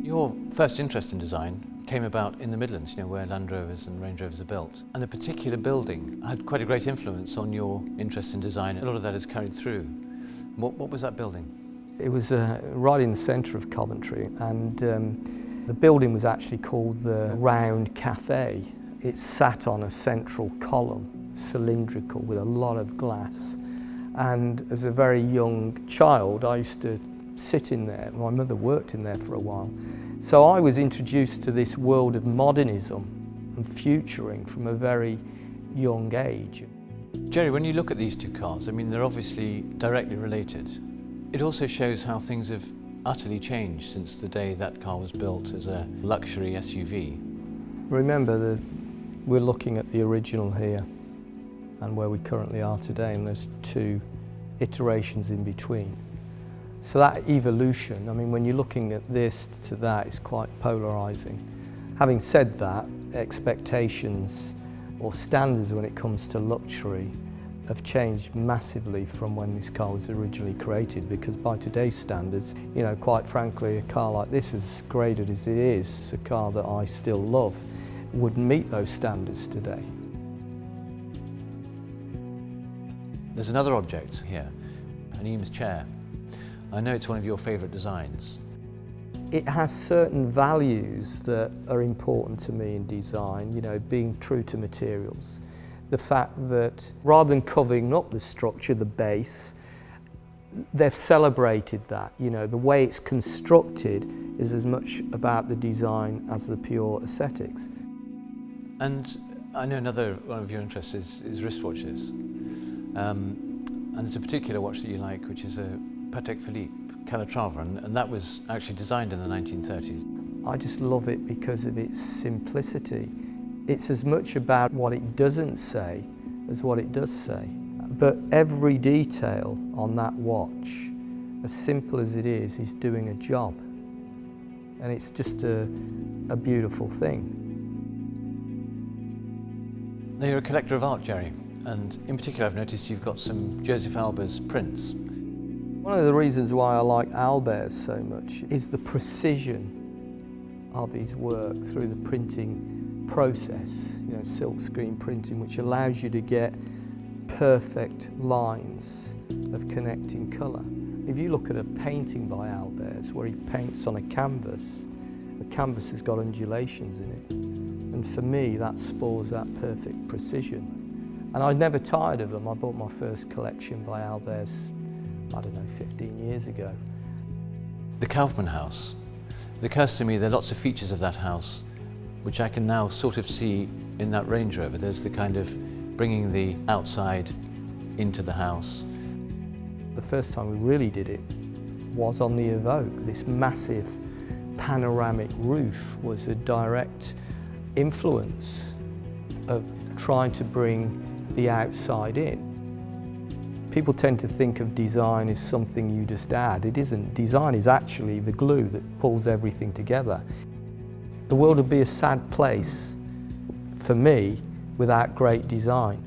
Your first interest in design came about in the Midlands, where Land Rovers and Range Rovers are built. And a particular building had quite a great influence on your interest in design. A lot of that is carried through. What was that building? It was right in the centre of Coventry, and the building was actually called the Round Cafe. It sat on a central column, cylindrical, with a lot of glass. And as a very young child, I used to sit in there. My mother worked in there for a while. So I was introduced to this world of modernism and futuring from a very young age. Gerry, when you look at these two cars, they're obviously directly related. It also shows how things have utterly changed since the day that car was built as a luxury SUV. Remember, we're looking at the original here and where we currently are today, and there's two iterations in between. So that evolution, when you're looking at this to that, is quite polarising. Having said that, expectations or standards when it comes to luxury have changed massively from when this car was originally created, because by today's standards, quite frankly, a car like this, as graded as it is, it's a car that I still love, wouldn't meet those standards today. There's another object here, an Eames chair. I know it's one of your favourite designs. It has certain values that are important to me in design, being true to materials. The fact that rather than covering up the structure, the base, they've celebrated that. The way it's constructed is as much about the design as the pure aesthetics. And I know another one of your interests is wristwatches. And there's a particular watch that you like, which is a Patek Philippe Calatrava, and that was actually designed in the 1930s. I just love it because of its simplicity. It's as much about what it doesn't say as what it does say. But every detail on that watch, as simple as it is doing a job. And it's just a beautiful thing. Now, you're a collector of art, Gerry, and in particular I've noticed you've got some Joseph Alber's prints. One of the reasons why I like Albert so much is the precision of his work through the printing process, silk screen printing, which allows you to get perfect lines of connecting colour. If you look at a painting by Albert where he paints on a canvas, the canvas has got undulations in it. And for me, that spores that perfect precision. And I never tired of them. I bought my first collection by Albert, 15 years ago. The Kaufmann house. It occurs to me there are lots of features of that house which I can now sort of see in that Range Rover. There's the kind of bringing the outside into the house. The first time we really did it was on the Evoque. This massive panoramic roof was a direct influence of trying to bring the outside in. People tend to think of design as something you just add. It isn't. Design is actually the glue that pulls everything together. The world would be a sad place, for me, without great design.